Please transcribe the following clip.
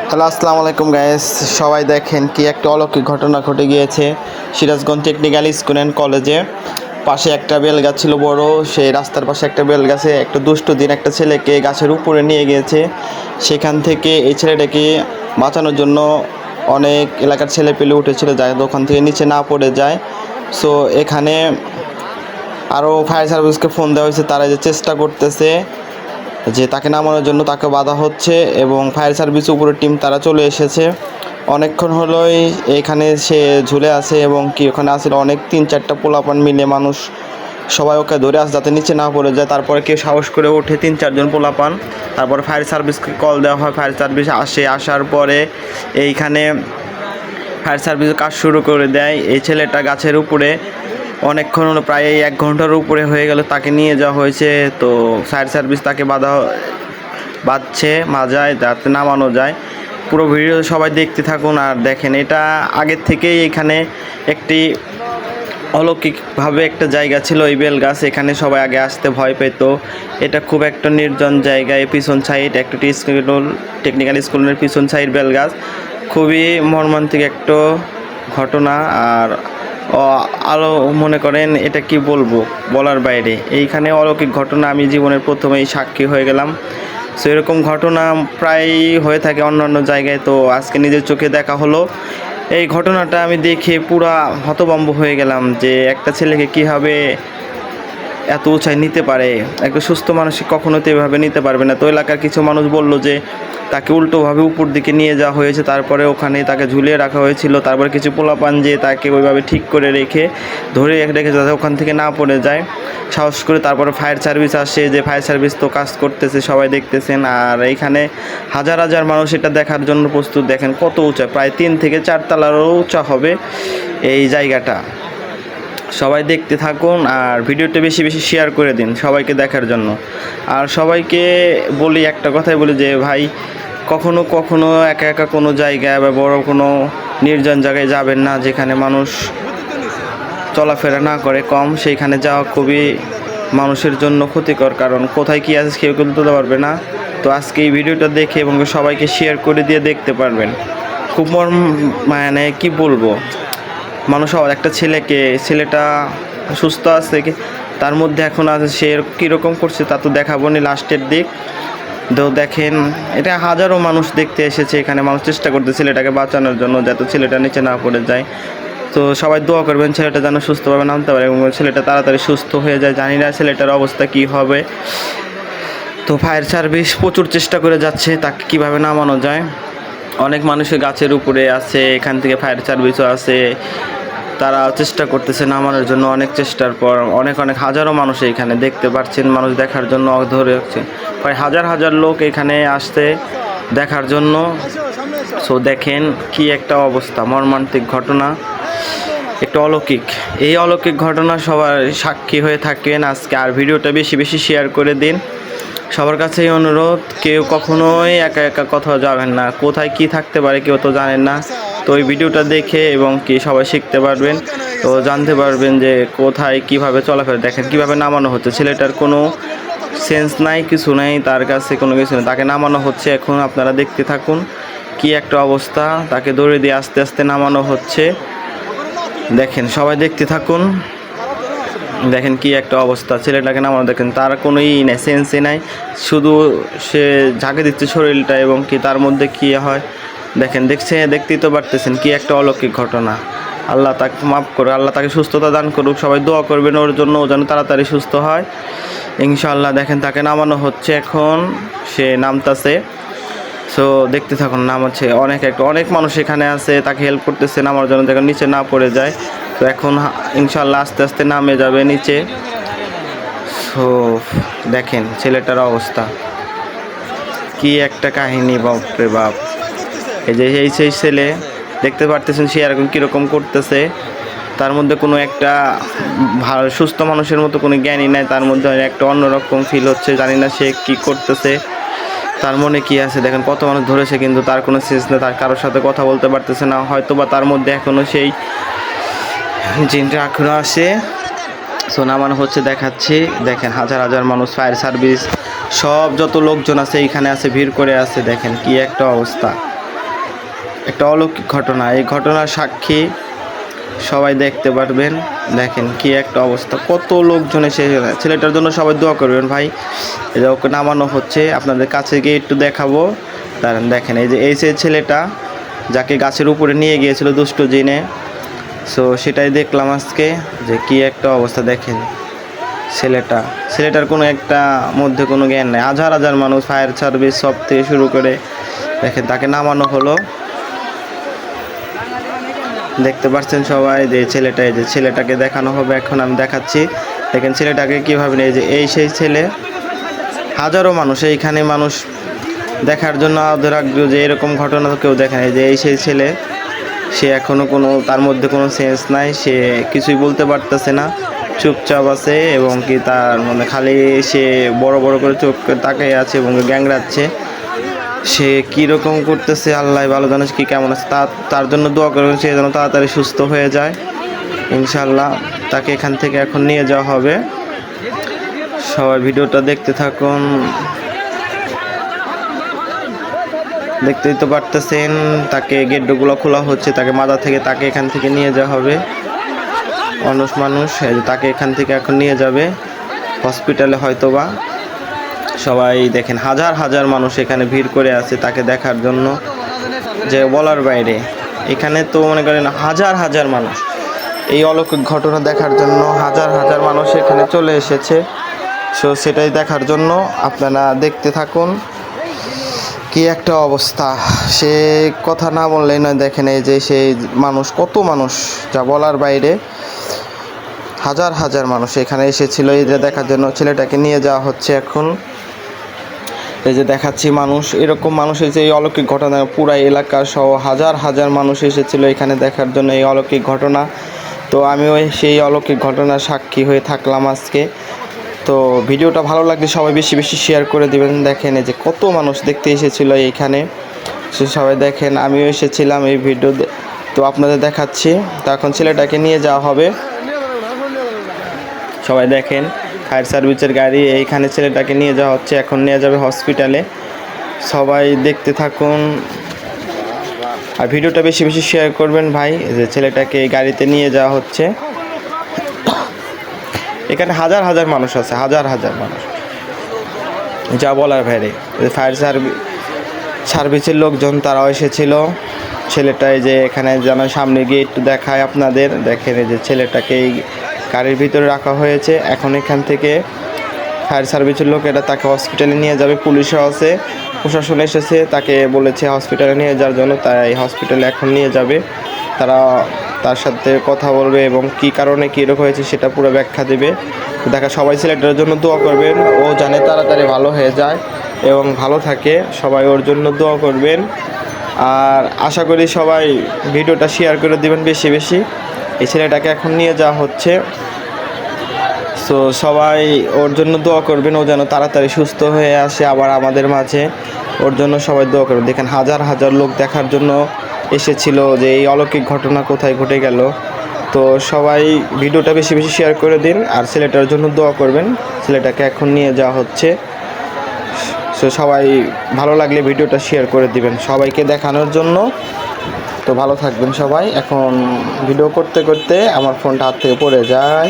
Hello, আসসালামু আলাইকুম guys. সবাই দেখেন কি একটা অলৌকিক ঘটনা ঘটে গিয়েছে সিরাজগঞ্জ টেকনিক্যাল স্কুল অ্যান্ড কলেজে। পাশে একটা বেল গাছ ছিল বড়, সেই রাস্তার পাশে একটা বেল গাছে একটা দুষ্ট দিন একটা ছেলেকে গাছের উপরে নিয়ে গিয়েছে। সেখান থেকে এই ছেলেটাকে বাঁচানোর জন্য অনেক এলাকার ছেলে পেলে উঠেছিল, যায় ওখান থেকে নিচে না পড়ে যায়। সো এখানে আরও ফায়ার সার্ভিসকে ফোন দেওয়া হয়েছে, তারা যে চেষ্টা করতেছে যে তাকে নামানোর জন্য, তাকে বাধা হচ্ছে এবং ফায়ার সার্ভিস উপরের টিম তারা চলে এসেছে। অনেকক্ষণ হলোই এখানে সে ঝুলে আছে এবং কি ওখানে আসলে অনেক 3-4টা পোলাপান মিলে মানুষ সবাই ওকে ধরে আসে যাতে নিচে না পড়ে যায়। তারপরে কেউ সাহস করে ওঠে, 3-4 জন পোলাপান। তারপরে ফায়ার সার্ভিসকে কল দেওয়া হয়, ফায়ার সার্ভিস আসে। আসার পরে এইখানে ফায়ার সার্ভিস কাজ শুরু করে দেয়। এই ছেলেটা গাছের উপরে অনেকক্ষণ হলো, প্রায় 1 ঘন্টার উপরে হয়ে গেল, তাকে নিয়ে যাওয়া হয়েছে। তো ফায়ার সার্ভিস তাকে বাঁধছে মাজায় যাতে নামানো যায়। পুরো ভিডিও সবাই দেখতে থাকুন আর দেখেন। এটা আগের থেকেই এখানে একটি অলৌকিকভাবে একটা জায়গা ছিল, এই বেল গাছ। এখানে সবাই আগে আসতে ভয় পেত। এটা খুব একটা নির্জন জায়গায়, পিছন সাইড একটা টেকনিক্যাল স্কুলের পিছন সাইড বেল গাছ। খুবই মর্মান্তিক একটা ঘটনা। আর আলো মনে করেন এটা কি বলবো, বলার বাইরে। এইখানে অলৌকিক ঘটনা আমি জীবনের প্রথমেই সাক্ষী হয়ে গেলাম। সো এরকম ঘটনা প্রায় হয়ে থাকে অন্যান্য জায়গায়, তো আজকে নিজের চোখে দেখা হলো। এই ঘটনাটা আমি দেখে পুরা হতভম্ব হয়ে গেলাম যে একটা ছেলেকে কীভাবে এত উঁচাই নিতে পারে। একটা সুস্থ মানুষ কখনো তো এভাবে নিতে পারবে না। তো এলাকার কিছু মানুষ বলল যে তাকে উল্টোভাবে উপর দিকে নিয়ে যাওয়া হয়েছে, তারপরে ওখানে তাকে ঝুলিয়ে রাখা হয়েছিল। তারপরে কিছু পোলাপান যে তাকে ওইভাবে ঠিক করে ধরে রেখে যাতে ওখান থেকে না পড়ে যায়, সাহস করে। তারপরে ফায়ার সার্ভিস আসে, যে ফায়ার সার্ভিস তো কাজ করতেছে, সবাই দেখতেছেন। আর এইখানে হাজার হাজার মানুষ এটা দেখার জন্য প্রস্তুত। দেখেন কত উঁচা, প্রায় 3 থেকে 4 তলারও উঁচা হবে এই জায়গাটা। সবাই দেখতে থাকুন আর ভিডিওটা বেশি বেশি শেয়ার করে দিন সবাইকে দেখার জন্য। আর সবাইকে বলি, একটা কথাই বলি যে ভাই, কখনো কখনো একা একা কোনো জায়গায় বা বড় কোনো নির্জন জায়গায় যাবেন না, যেখানে মানুষ চলাফেরা না করে কম। সেইখানে যাওয়া খুবই মানুষের জন্য ক্ষতিকর, কারণ কোথায় কী আছে কেউ কিন্তু বলতে পারবে না। তো আজকে এই ভিডিওটা দেখে এবং সবাইকে শেয়ার করে দিয়ে দেখতে পারবেন। খুব মানে কি বলবো, মানুষ একটা ছেলেটা সুস্থ আছে, তার মধ্যে এখন আছে, সে কীরকম করছে তা তো দেখাবো নি লাস্টের দিক। তো দেখেন, এটা হাজারো মানুষ দেখতে এসেছে এখানে। মানুষ চেষ্টা করতে ছেলেটাকে বাঁচানোর জন্য যাতে ছেলেটা নিচে না পড়ে যায়। তো সবাই দোয়া করবেন ছেলেটা যেন সুস্থভাবে নামতে পারে এবং ছেলেটা তাড়াতাড়ি সুস্থ হয়ে যায়। জানি না ছেলেটার অবস্থা কী হবে। তো ফায়ার সার্ভিস প্রচুর চেষ্টা করে যাচ্ছে তাকে কীভাবে নামানো যায়। অনেক মানুষের গাছের উপরে আছে, এখান থেকে ফায়ার সার্ভিসও আছে, তারা চেষ্টা করতেছে নামানোর জন্য। অনেক চেষ্টার পর অনেক হাজারো মানুষ এখানে দেখতে পাচ্ছেন, মানুষ দেখার জন্য ধরে হচ্ছে প্রায় হাজার হাজার লোক এখানে আসতে দেখার জন্য। সো দেখেন কি একটা অবস্থা, মর্মান্তিক ঘটনা, একটা অলৌকিক। এই অলৌকিক ঘটনা সবার সাক্ষী হয়ে থাকেন আজকে। আর ভিডিওটা বেশি বেশি শেয়ার করে দিন। সবার কাছেই অনুরোধ, কেউ কখনোই একা একা কোথাও যাবেন না, কোথায় কি থাকতে পারে কেউ তো জানেন না। তো এই ভিডিওটা দেখে এবং কি সবাই শিখতে পারবেন, তো জানতে পারবেন যে কোথায় কিভাবে চলাফেরা। দেখেন কিভাবে নামানো হচ্ছে, ছেলেটার কোনো সেন্স নাই, কিছু নাই, তার কাছে কোনো কিছু নেই, তাকে নামানো হচ্ছে। এখন আপনারা দেখতে থাকুন কি একটা অবস্থা, তাকে দড়ি দিয়ে আস্তে আস্তে নামানো হচ্ছে। দেখেন সবাই দেখতে থাকুন, দেখেন কি একটা অবস্থা, ছেলেটাকে নামানো। দেখেন তার কোনো নাই, সেন্সই নাই, শুধু সে ঝাঁকে দিচ্ছে শরীরটা এবং কি তার মধ্যে কী হয় দেখেন। দেখতেই তো পারতেছেন কি একটা অলৌকিক ঘটনা। আল্লাহ তাকে মাফ করুক, আল্লাহ তাকে সুস্থতা দান করুক। সবাই দোয়া করবেন ওর জন্য, ও যেন তাড়াতাড়ি সুস্থ হয় ইনশাআল্লাহ। দেখেন তাকে নামানো হচ্ছে, এখন সে নামতাছে। সো দেখতে থাকুন, নামাচ্ছে। অনেক মানুষ এখানে আছে, তাকে হেল্প করতেছে নামার জন্য, দেখেন নিচে না পড়ে যায়। তো এখন ইনশাআল্লাহ আস্তে আস্তে নামে যাবে নিচে। সো দেখেন ছেলেটার অবস্থা, কি একটা কাহিনী, বাপরে বাপ। সেই ছেলে দেখতে পারতেছেন সে এরকম কীরকম করতেছে। তার মধ্যে কোনো একটা ভালো সুস্থ মানুষের মতো কোনো জ্ঞানই নাই, তার মধ্যে একটা অন্যরকম ফিল হচ্ছে। জানি না সে কী করতেছে, তার মনে কি আছে। দেখেন কত মানুষ ধরেছে কিন্তু তার কোনো সেন্স নেই, তার কারোর সাথে কথা বলতে পারতেছে না। হয়তো বা তার মধ্যে এখনও সেই জিনটা এখনও আসে। সো নামানো হচ্ছে, দেখাচ্ছি। দেখেন হাজার হাজার মানুষ, ফায়ার সার্ভিস, সব যত লোকজন আছে এইখানে আছে, ভিড় করে আছে। দেখেন কি একটা অবস্থা। একটা অলৌকিক ঘটনা। এই ঘটনার সাক্ষী সবাই দেখতে পারবেন। দেখেন কি একটা অবস্থা, কত লোকজন এসে, ছেলেটার জন্য সবাই দোয়া করবেন ভাই। এই যে ওকে নামানো হচ্ছে, আপনাদের কাছে গিয়ে একটু দেখাবো। দাঁড়ান, দেখেন এই যে সেই ছেলেটা যাকে গাছের উপরে নিয়ে গিয়েছিল দুষ্ট জিনে, সো সেটাই দেখলাম আজকে যে কি একটা অবস্থা। দেখেন ছেলেটার কোনো একটা মধ্যে কোনো জ্ঞান নেই। হাজার হাজার মানুষ, ফায়ার সার্ভিস সব থেকে শুরু করে, দেখেন তাকে নামানো হলো। দেখতে পাচ্ছেন সবাই যে ছেলেটাকে দেখানো হবে এখন, আমি দেখাচ্ছি। দেখেন ছেলেটাকে কীভাবে, এই সেই ছেলে। হাজারো মানুষ, এইখানে মানুষ দেখার জন্য আগ্রহ যে এরকম ঘটনা তো কেউ দেখে নাই। যে এই সেই ছেলে, সে এখনও তার মধ্যে কোনো সেন্স নাই, সে কিছুই বলতে পারতেছে না, চুপচাপ আছে এবং কি তার মানে খালি সে বড় বড় করে চোখ তাকিয়ে আছে এবং গ্যাংরাচ্ছে। সে কীরকম করতেছে আল্লাহ ভালো জানে, কি কেমন আছে। তার জন্য দোয়া করবেন, সে যেন তাড়াতাড়ি সুস্থ হয়ে যায় ইনশাল্লাহ। তাকে এখান থেকে এখন নিয়ে যাওয়া হবে। সবাই ভিডিওটা দেখতে থাকুন। দেখতেই তো পারতেছেন, তাকে গেটগুলো খোলা হচ্ছে, তাকে মাথা থেকে তাকে এখান থেকে নিয়ে যাওয়া হবে। মানুষ তাকে এখান থেকে এখন নিয়ে যাবে হসপিটালে হয়তোবা। সবাই দেখেন হাজার হাজার মানুষ এখানে ভিড় করে আছে তাকে দেখার জন্য, যে বলার বাইরে। এখানে তো মনে করেন হাজার হাজার মানুষ এই অলৌকিক ঘটনা দেখার জন্য, হাজার হাজার মানুষ এখানে চলে এসেছে। সো সেটাই দেখার জন্য আপনারা দেখতে থাকুন। কি একটা অবস্থা, সে কথা না বললেই নয়। দেখেন এই যে সেই মানুষ, কত মানুষ যা বলার বাইরে। হাজার হাজার মানুষ এখানে এসেছিল এই যে দেখার জন্য। ছেলেটাকে নিয়ে যাওয়া হচ্ছে এখন। এই যে দেখাচ্ছি মানুষ, এরকম মানুষ এসে এই অলৌকিক ঘটনা, পুরা এলাকা সহ হাজার হাজার মানুষ এসেছিল এখানে দেখার জন্য এই অলৌকিক ঘটনা। তো আমিও সেই অলৌকিক ঘটনার সাক্ষী হয়ে থাকলাম আজকে। তো ভিডিওটা ভালো লাগলে সবাই বেশি বেশি শেয়ার করে দিবেন। দেখেন এই যে কত মানুষ দেখতে এসেছিল এইখানে, সে সবাই দেখেন, আমিও এসেছিলাম এই ভিডিও। তো আপনাদের দেখাচ্ছি। তো এখন ছেলেটাকে নিয়ে যাওয়া হবে। সবাই দেখেন ফায়ার সার্ভিসের গাড়ি, এইখানে ছেলেটাকে নিয়ে যাওয়া হচ্ছে, এখন নিয়ে যাবে হসপিটালে। সবাই দেখতে থাকুন আর ভিডিওটা বেশি বেশি শেয়ার করবেন ভাই। যে ছেলেটাকে এই গাড়িতে নিয়ে যাওয়া হচ্ছে। এখানে হাজার হাজার মানুষ আছে, হাজার হাজার মানুষ, যা বলার বাইরে। ফায়ার সার্ভিসের লোকজন তারাও এসেছিল। ছেলেটাই যে এখানে যেন সামনে গিয়ে একটু দেখায় আপনাদের। দেখেন এই যে ছেলেটাকে এই গাড়ির ভিতরে রাখা হয়েছে। এখন এখান থেকে ফায়ার সার্ভিসের লোকেরা তাকে হসপিটালে নিয়ে যাবে। পুলিশও আছে, প্রশাসন এসেছে, তাকে বলেছে হসপিটালে নিয়ে যাওয়ার জন্য। তাই হসপিটালে এখন নিয়ে যাবে। তারা তার সাথে কথা বলবে এবং কী কারণে কীরকম হয়েছে সেটা পুরো ব্যাখ্যা দেবে। দেখা সবাই ছেলেটার জন্য দোয়া করবেন, ও জানে তাড়াতাড়ি ভালো হয়ে যায় এবং ভালো থাকে। সবাই ওর জন্য দোয়া করবেন। আর আশা করি সবাই ভিডিওটা শেয়ার করে দিবেন বেশি বেশি। এই ছেলেটাকে এখন নিয়ে যাওয়া হচ্ছে। সো সবাই ওর জন্য দোয়া করবেন, ও যেন তাড়াতাড়ি সুস্থ হয়ে আসে আবার আমাদের মাঝে। ওর জন্য সবাই দোয়া করবেন। দেখেন হাজার হাজার লোক দেখার জন্য এসেছিল যে এই অলৌকিক ঘটনা কোথায় ঘটে গেল। তো সবাই ভিডিওটা বেশি বেশি শেয়ার করে দিন আর ছেলেটার জন্য দোয়া করবেন। ছেলেটাকে এখন নিয়ে যাওয়া হচ্ছে। সো সবাই ভালো লাগলে ভিডিওটা শেয়ার করে দিবেন সবাইকে দেখানোর জন্য। তো ভালো থাকবেন সবাই। এখন ভিডিও করতে করতে আমার ফোনটা হাত থেকে পড়ে যায়।